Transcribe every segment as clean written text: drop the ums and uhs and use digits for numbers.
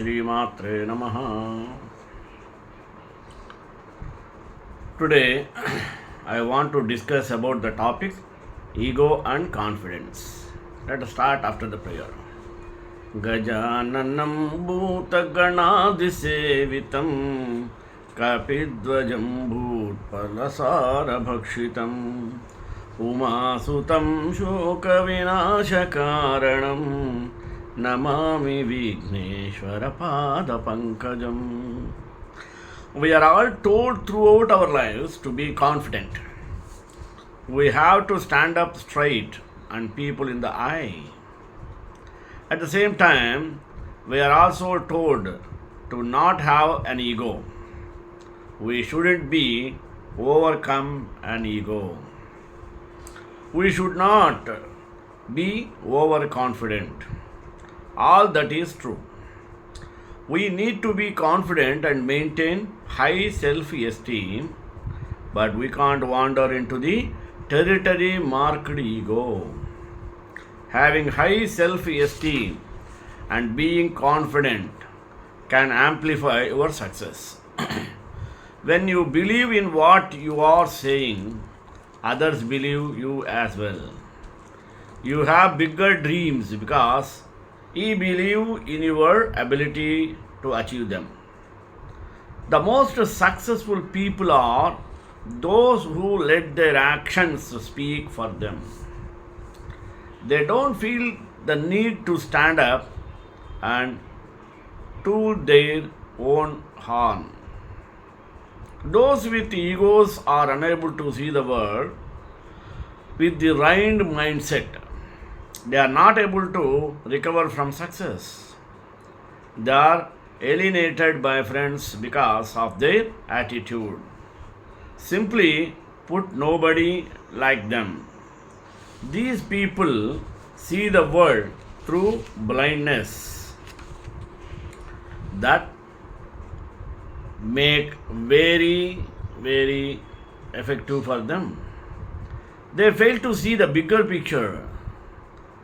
Shri Namaha. Today I want to discuss about the topic ego and confidence. Let us start after the prayer. Gajananam bhutaganadisevitam kapidvajam bhutpalasarabhakshitam Umasutam shokavinashakaranam Namami Vigneshwara Pada Pankajam. We are all told throughout our lives to be confident. We have to stand up straight and people in the eye. At the same time, we are also told to not have an ego. We shouldn't be overcome an ego. We should not be overconfident. All that is true. We need to be confident and maintain high self-esteem, but we can't wander into the territory marked ego. Having high self-esteem and being confident can amplify your success. When you believe in what you are saying, others believe you as well. You have bigger dreams because you believe in your ability to achieve them. The most successful people are those who let their actions speak for them. They don't feel the need to stand up and toot their own horn. Those with egos are unable to see the world with the right mindset. They are not able to recover from success. They are alienated by friends because of their attitude. Simply put, nobody like them. These people see the world through blindness that make very effective for them. They fail to see the bigger picture.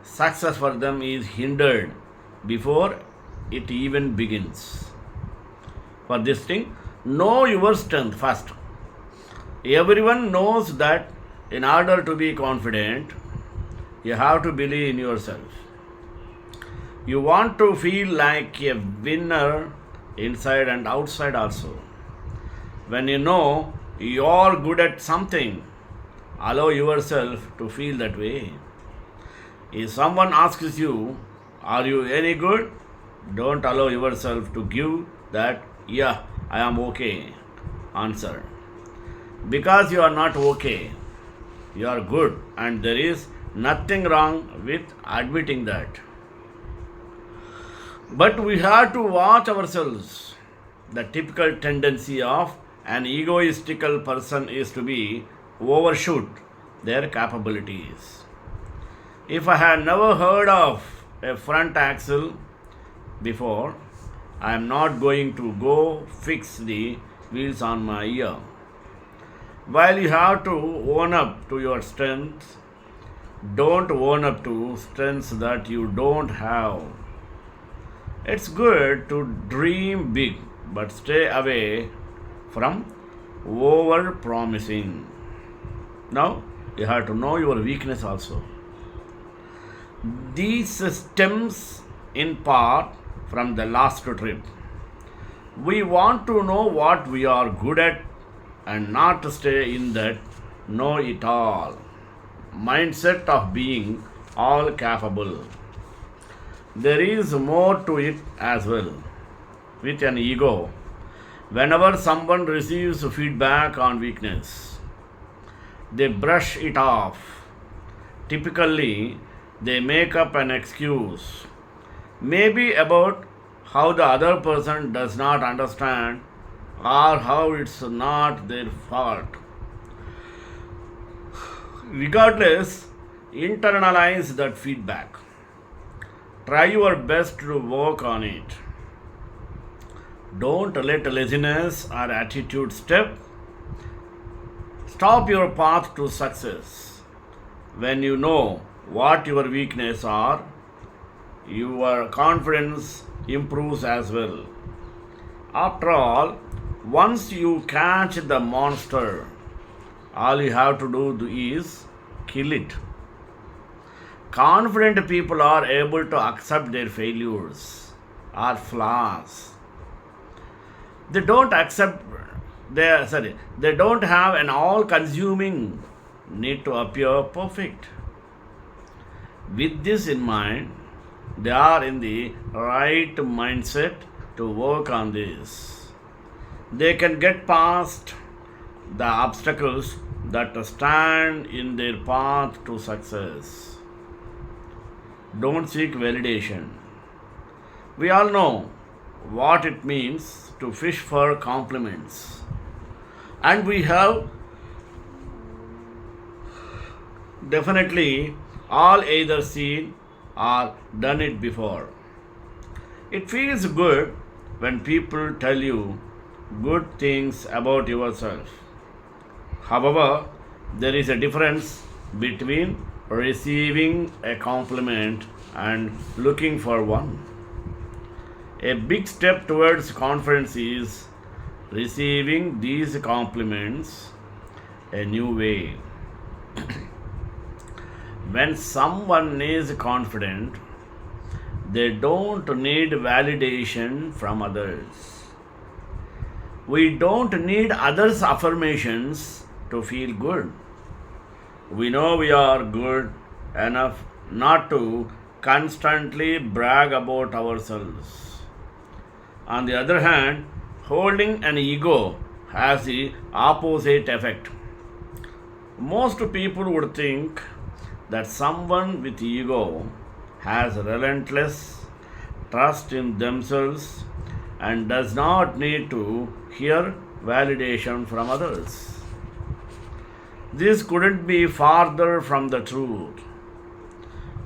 Success for them is hindered before it even begins. For this thing, know your strength first. Everyone knows that in order to be confident, you have to believe in yourself. You want to feel like a winner inside and outside also. When you know you are good at something, allow yourself to feel that way. If someone asks you, are you any good? Don't allow yourself to give that, yeah, I am okay answer. Because you are not okay, you are good, and there is nothing wrong with admitting that. But we have to watch ourselves. The typical tendency of an egoistical person is to be overshoot their capabilities. If I had never heard of a front axle before, I am not going to go fix the wheels on my ear. While you have to own up to your strengths, don't own up to strengths that you don't have. It's good to dream big, but stay away from over promising. Now, you have to know your weakness also. These stems in part from the last trip. We want to know what we are good at and not to stay in that know it all mindset of being all capable. There is more to it as well. With an ego, whenever someone receives feedback on weakness, they brush it off. Typically, they make up an excuse, maybe about how the other person does not understand or how it's not their fault. Regardless, internalize that feedback. Try your best to work on it. Don't let laziness or attitude stop your path to success. When you know what your weaknesses are, your confidence improves as well. After all, once you catch the monster, all you have to do is kill it. Confident people are able to accept their failures or flaws. They don't accept they don't have an all-consuming need to appear perfect. With this in mind, they are in the right mindset to work on this. They can get past the obstacles that stand in their path to success. Don't seek validation. We all know what it means to fish for compliments. And we have definitely all either seen or done it before. It feels good when people tell you good things about yourself. However, there is a difference between receiving a compliment and looking for one. A big step towards confidence is receiving these compliments a new way. When someone is confident, they don't need validation from others. We don't need others' affirmations to feel good. We know we are good enough not to constantly brag about ourselves. On the other hand, holding an ego has the opposite effect. Most people would think that someone with ego has relentless trust in themselves and does not need to hear validation from others. This couldn't be farther from the truth.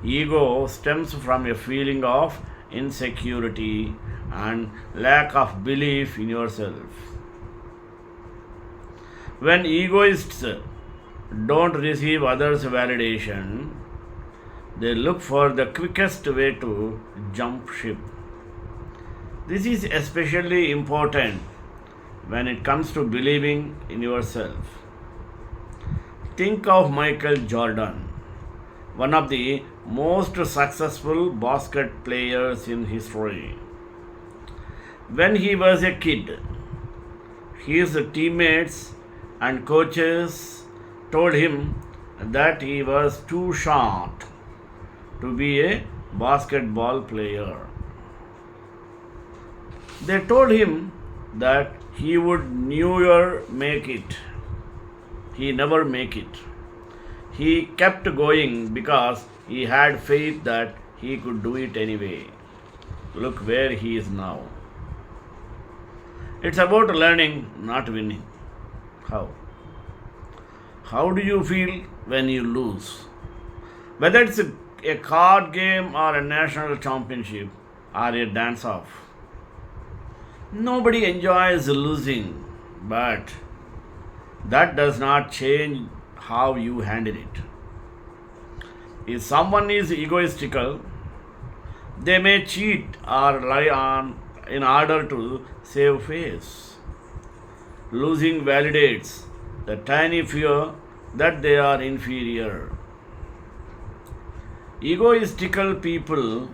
Ego stems from a feeling of insecurity and lack of belief in yourself. When egoists don't receive others' validation, they look for the quickest way to jump ship. This is especially important when it comes to believing in yourself. Think of Michael Jordan, one of the most successful basket players in history. When he was a kid, his teammates and coaches told him that he was too short to be a basketball player. They told him that he would never make it. He never make it. He kept going because he had faith that he could do it anyway. Look where he is now. It's about learning, not winning. How? How do you feel when you lose? Whether it's a card game or a national championship or a dance off. Nobody enjoys losing, but that does not change how you handle it. If someone is egoistical, they may cheat or lie on in order to save face. Losing validates the tiny fear that they are inferior. Egoistical people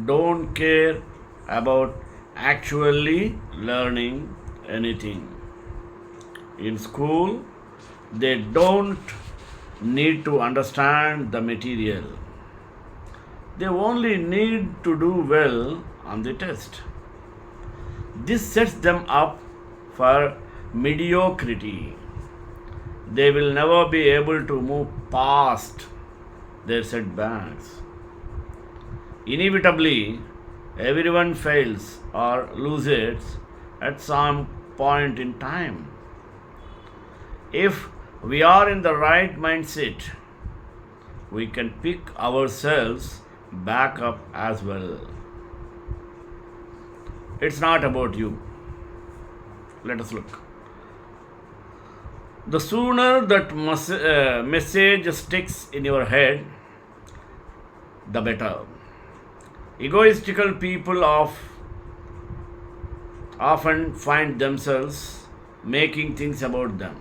don't care about actually learning anything. In school, they don't need to understand the material. They only need to do well on the test. This sets them up for mediocrity. They will never be able to move past their setbacks. Inevitably, everyone fails or loses at some point in time. If we are in the right mindset, we can pick ourselves back up as well. It's not about you. Let us look. The sooner that message sticks in your head, the better. Egoistical people often find themselves making things about them.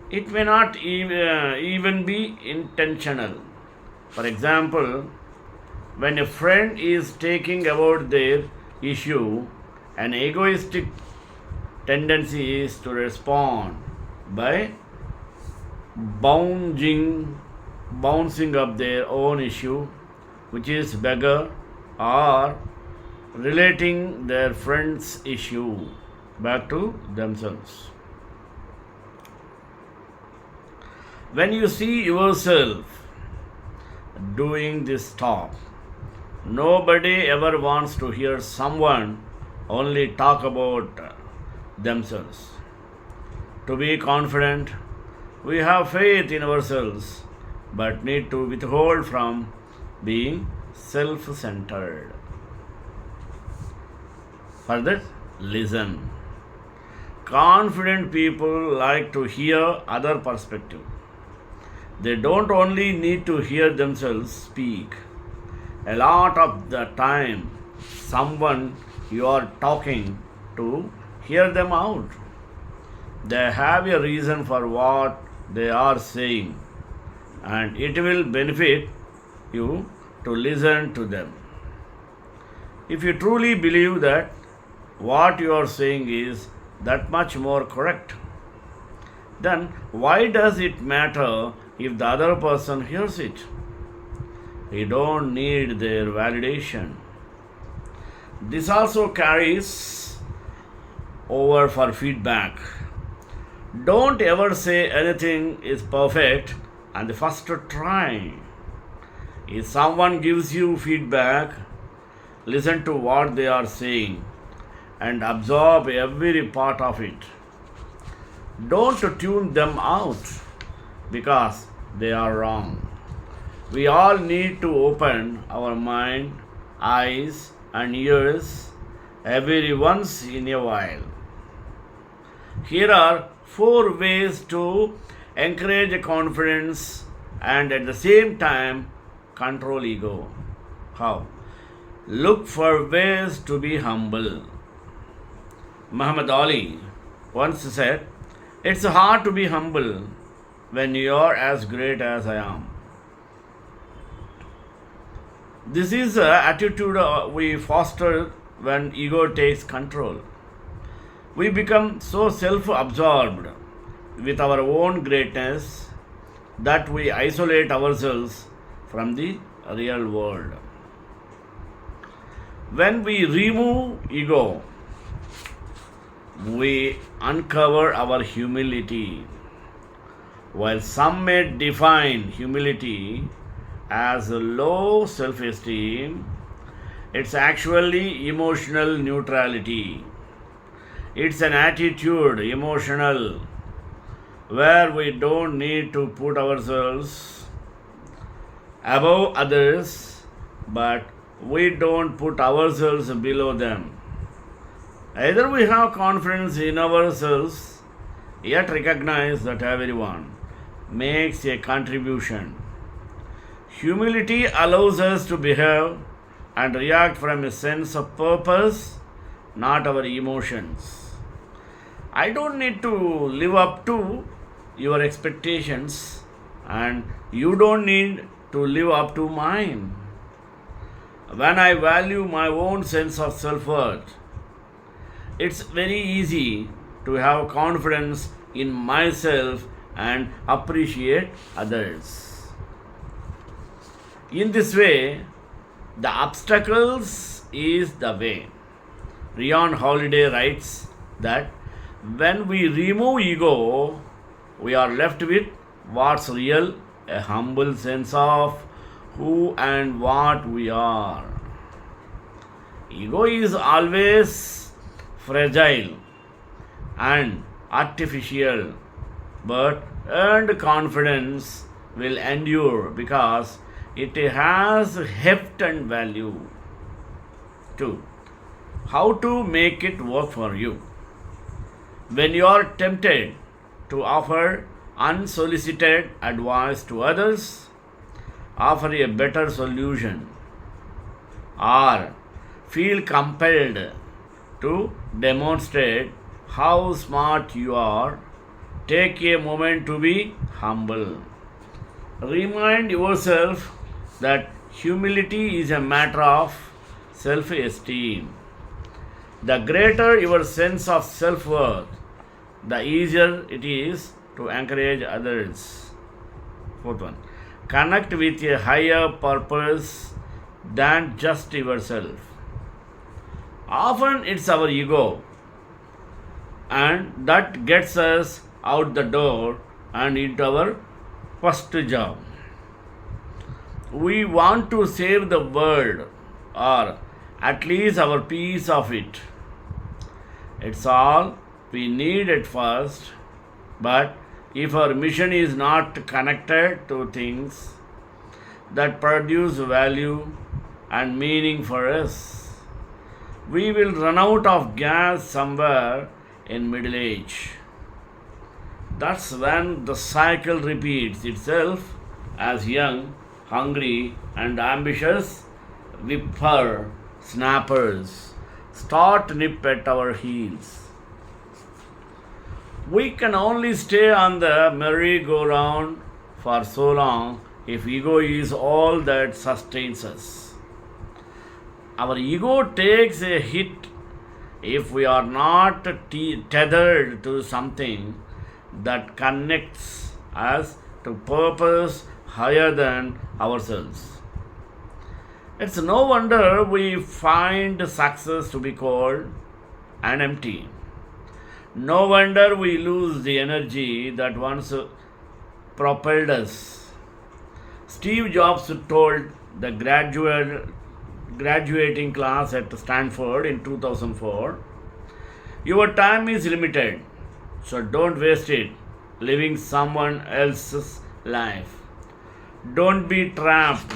It may not even be intentional. For example, when a friend is taking about their issue, an egoistic tendency is to respond by bouncing, bouncing up their own issue, which is bigger, or relating their friend's issue back to themselves. When you see yourself doing this, stop. Nobody ever wants to hear someone only talk about themselves. To be confident, we have faith in ourselves but need to withhold from being self centered. Further, listen. Confident people like to hear other perspective. They don't only need to hear themselves speak. A lot of the time, someone you are talking to hear them out. They have a reason for what they are saying, and it will benefit you to listen to them. If you truly believe that what you are saying is that much more correct, then why does it matter if the other person hears it? We don't need their validation. This also carries over for feedback. Don't ever say anything is perfect on the first try. If someone gives you feedback, listen to what they are saying and absorb every part of it. Don't tune them out because they are wrong. We all need to open our mind, eyes, and ears every once in a while. Here are 4 ways to encourage confidence and at the same time control ego. How? Look for ways to be humble. Muhammad Ali once said, "It's hard to be humble when you are as great as I am." This is the attitude we foster when ego takes control. We become so self absorbed with our own greatness that we isolate ourselves from the real world. When we remove ego, we uncover our humility. While some may define humility as a low self esteem, it's actually emotional neutrality. It's an attitude, emotional, where we don't need to put ourselves above others, but we don't put ourselves below them. Either we have confidence in ourselves, yet recognize that everyone makes a contribution. Humility allows us to behave and react from a sense of purpose, not our emotions. I don't need to live up to your expectations, and you don't need to live up to mine. When I value my own sense of self worth, it's very easy to have confidence in myself and appreciate others. In this way, the obstacles is the way. Rion Holiday writes that when we remove ego, we are left with what's real, a humble sense of who and what we are. Ego is always fragile and artificial, but earned confidence will endure because it has heft and value. 2. How to make it work for you. When you are tempted to offer unsolicited advice to others, offer a better solution, or feel compelled to demonstrate how smart you are, take a moment to be humble. Remind yourself that humility is a matter of self esteem. The greater your sense of self worth, the easier it is to encourage others. Fourth one, connect with a higher purpose than just yourself. Often it's our ego, and that gets us out the door and into our first job. We want to save the world, or at least our piece of it. It's all we need at first, but if our mission is not connected to things that produce value and meaning for us, we will run out of gas somewhere in middle age. That's when the cycle repeats itself as young, hungry, and ambitious whipper snappers start nip at our heels. We can only stay on the merry-go-round for so long if ego is all that sustains us. Our ego takes a hit if we are not tethered to something that connects us to purpose higher than ourselves. It's no wonder we find success to be cold and empty. No wonder we lose the energy that once propelled us. Steve Jobs told the graduating class at Stanford in 2004, "Your time is limited, so don't waste it living someone else's life. Don't be trapped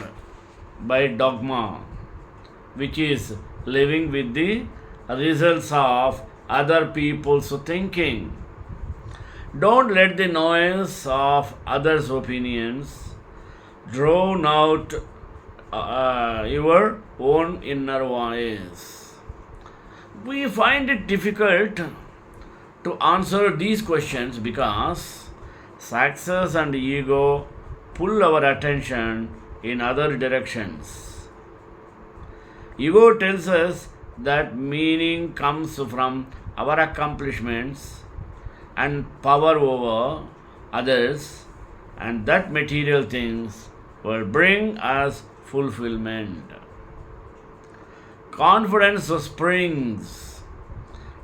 by dogma, which is living with the results of other people's thinking. Don't let the noise of others' opinions drown out your own inner voice." We find it difficult to answer these questions because success and ego pull our attention in other directions. Ego tells us that meaning comes from our accomplishments and power over others, and that material things will bring us fulfillment. Confidence springs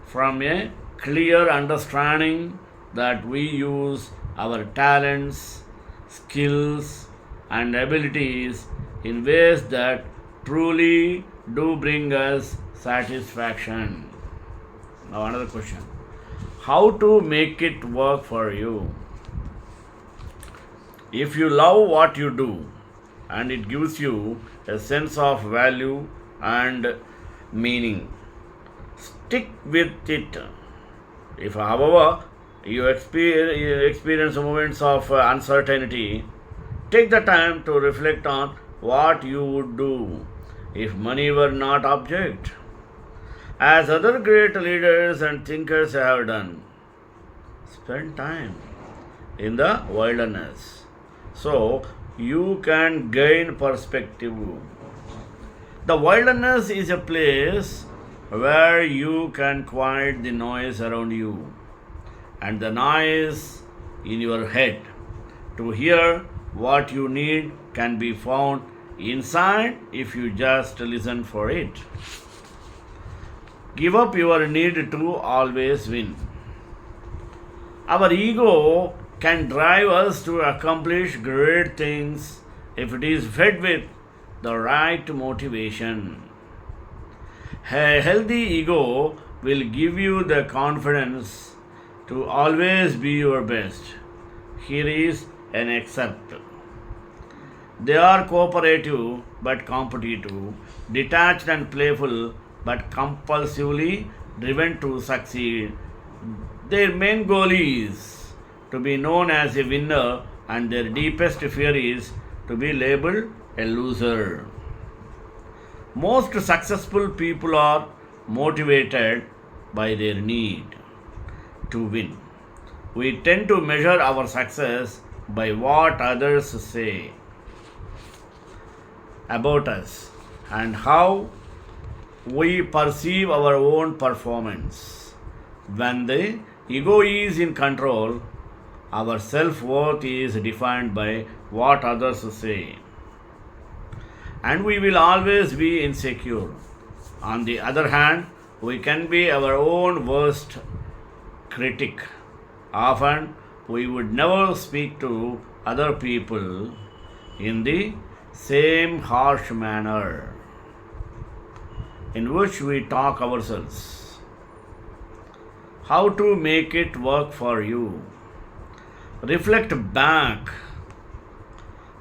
from a clear understanding that we use our talents, skills, and abilities in ways that truly do bring us satisfaction. Now, another question: how to make it work for you? If you love what you do and it gives you a sense of value and meaning, stick with it. If, however, you experience moments of uncertainty, take the time to reflect on what you would do if money were not object, as other great leaders and thinkers have done. Spend time in the wilderness so you can gain perspective. The wilderness is a place where you can quiet the noise around you and the noise in your head. To hear what you need can be found inside if you just listen for it. Give up your need to always win. Our ego can drive us to accomplish great things if it is fed with the right motivation. A healthy ego will give you the confidence to always be your best. Here is an excerpt. They are cooperative but competitive, detached and playful but compulsively driven to succeed. Their main goal is to be known as a winner, and their deepest fear is to be labeled a loser. Most successful people are motivated by their need to win. We tend to measure our success by what others say about us and how we perceive our own performance. When the ego is in control, our self worth is defined by what others say, and we will always be insecure. On the other hand, we can be our own worst critic. Often, we would never speak to other people in the same harsh manner in which we talk ourselves. How to make it work for you? Reflect back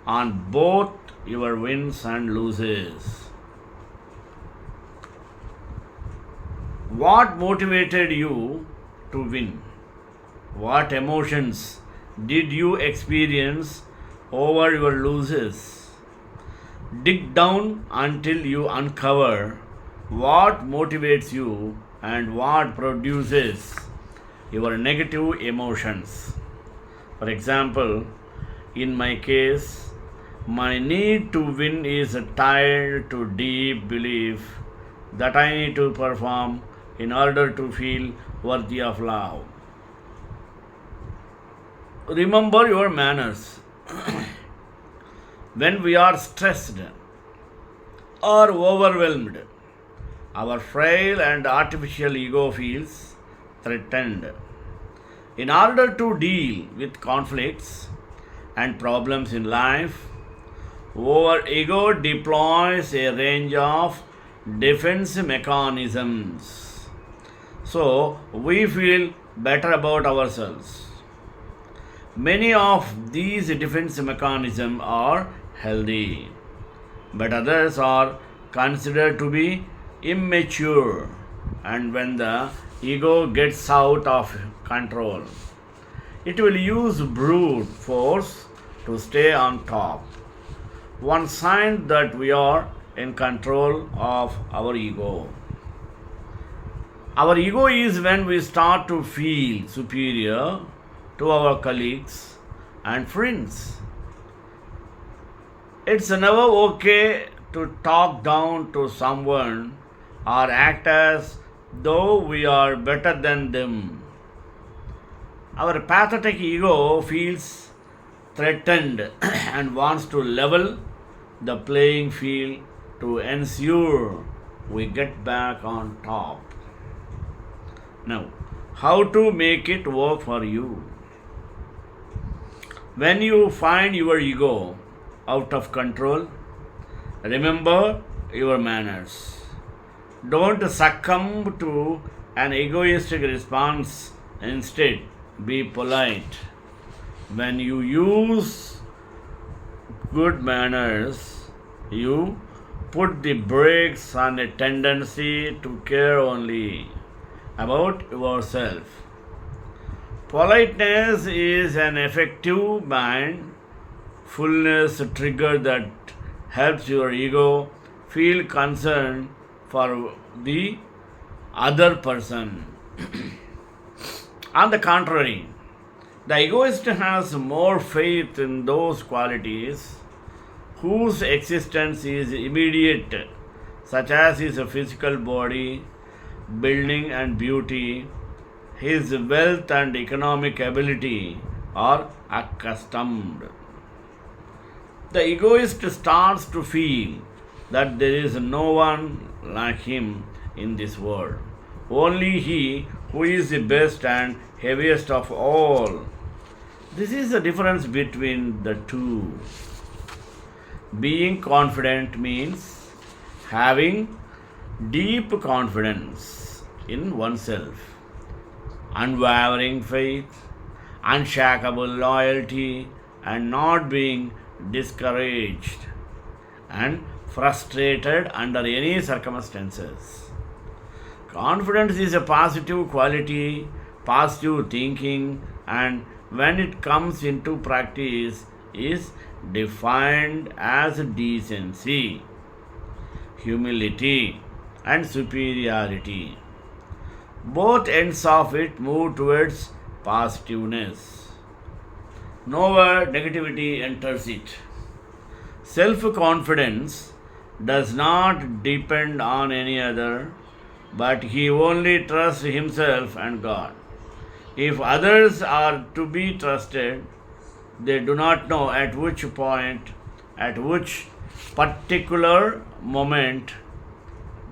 on both your wins and losses. What motivated you to win? What emotions did you experience over your losses? Dig down until you uncover what motivates you and what produces your negative emotions. For example, in my case, my need to win is tied to deep belief that I need to perform in order to feel worthy of love. Remember your manners. When we are stressed or overwhelmed, our frail and artificial ego feels threatened. In order to deal with conflicts and problems in life, our ego deploys a range of defense mechanisms. So we feel better about ourselves. Many of these defense mechanisms are healthy, but others are considered to be immature, and when the ego gets out of control, it will use brute force to stay on top. One sign that we are in control of our ego. Our ego is when we start to feel superior to our colleagues and friends. It's never okay to talk down to someone or act as though we are better than them. Our pathetic ego feels threatened and wants to level the playing field to ensure we get back on top. Now, how to make it work for you? When you find your ego out of control, remember your manners. Don't succumb to an egoistic response. Instead, be polite. When you use good manners, you put the brakes on a tendency to care only about yourself. Politeness is an effective mindfulness trigger that helps your ego feel concern for the other person. On the contrary, the egoist has more faith in those qualities whose existence is immediate, such as his physical body, building and beauty, his wealth and economic ability are accustomed. The egoist starts to feel that there is no one like him in this world. Only he who is the best and heaviest of all. This is the difference between the two. Being confident means having deep confidence in oneself, unwavering faith, unshakable loyalty, and not being discouraged and frustrated under any circumstances. Confidence is a positive quality, positive thinking, and when it comes into practice, is defined as decency, humility, and superiority. Both ends of it move towards positiveness. Nowhere negativity enters it. Self confidence does not depend on any other, but he only trusts himself and God. If others are to be trusted, they do not know at which point, at which particular moment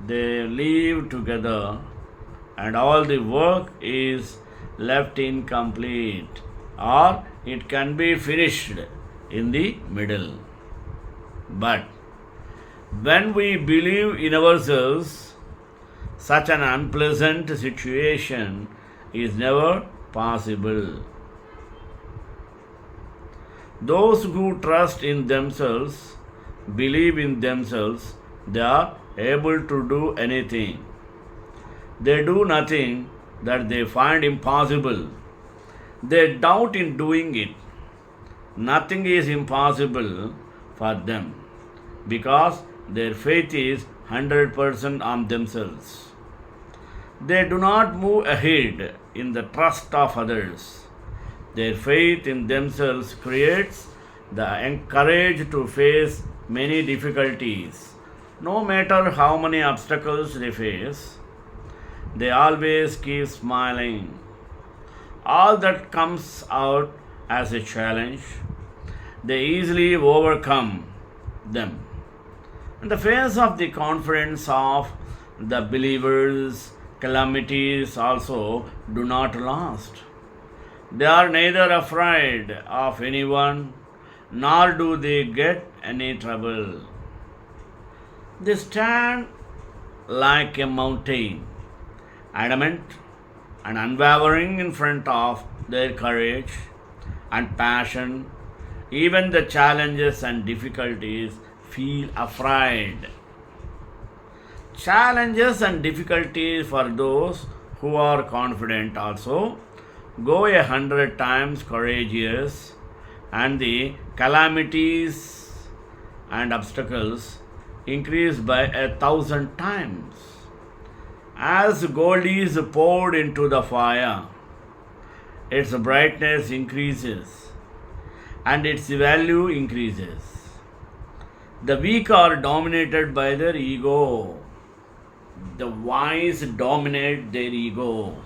they live together, and all the work is left incomplete, or it can be finished in the middle. But when we believe in ourselves, such an unpleasant situation is never possible. Those who trust in themselves, believe in themselves, they are able to do anything. They do nothing that they find impossible. They doubt in doing it. Nothing is impossible for them because their faith is 100% on themselves. They do not move ahead in the trust of others. Their faith in themselves creates the courage to face many difficulties. No matter how many obstacles they face, they always keep smiling. All that comes out as a challenge, they easily overcome them. In the face of the confidence of the believers, calamities also do not last. They are neither afraid of anyone nor do they get any trouble. They stand like a mountain, adamant and unwavering in front of their courage and passion. Even the challenges and difficulties feel afraid. Challenges and difficulties for those who are confident also go 100 times courageous, and the calamities and obstacles increase by 1,000 times. As gold is poured into the fire, its brightness increases and its value increases. The weak are dominated by their ego. The wise dominate their ego,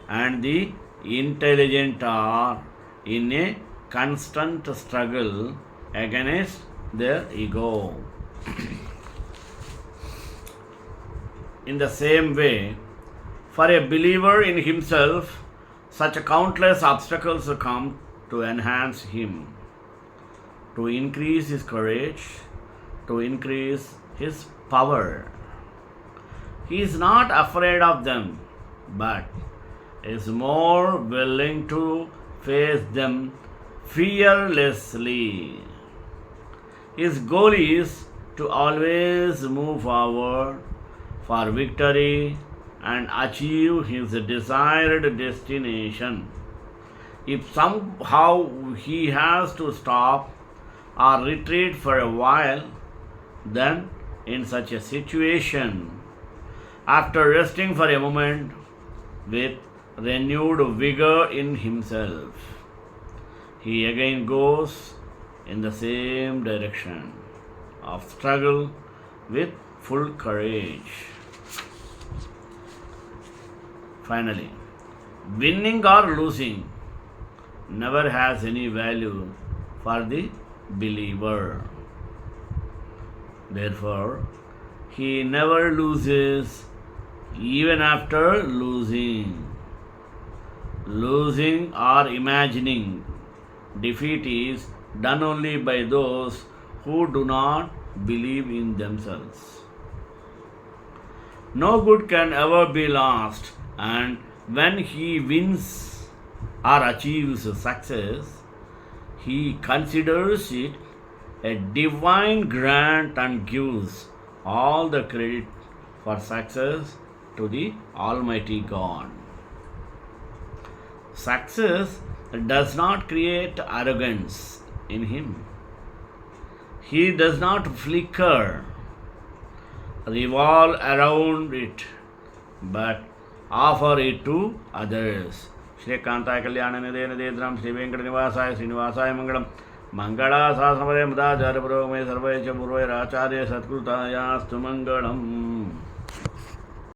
and the intelligent are in a constant struggle against their ego. In the same way, for a believer in himself, such countless obstacles come to enhance him, to increase his courage, to increase his power. He is not afraid of them, but is more willing to face them fearlessly. His goal is to always move forward for victory and achieve his desired destination. If somehow he has to stop or retreat for a while, then in such a situation, after resting for a moment with renewed vigor in himself, he again goes in the same direction of struggle with full courage. Finally, winning or losing never has any value for the believer. Therefore, he never loses even after losing. Losing or imagining defeat is done only by those who do not believe in themselves. No good can ever be lost, and when he wins or achieves success, he considers it a divine grant and gives all the credit for success to the Almighty God. Success does not create arrogance in him. He does not flicker, revolve around it, but offer it to others. श्रीकांताय कल्याणनिधे निधेन्द्रं श्रीवेङ्कटनिवासाय श्रीनिवासाय Mangalam मङ्गलाशासनपदे मदाचार्यपुरोगमे सर्वैश्च पूर्वैराचार्य सत्कृतायास्तु Mangalam.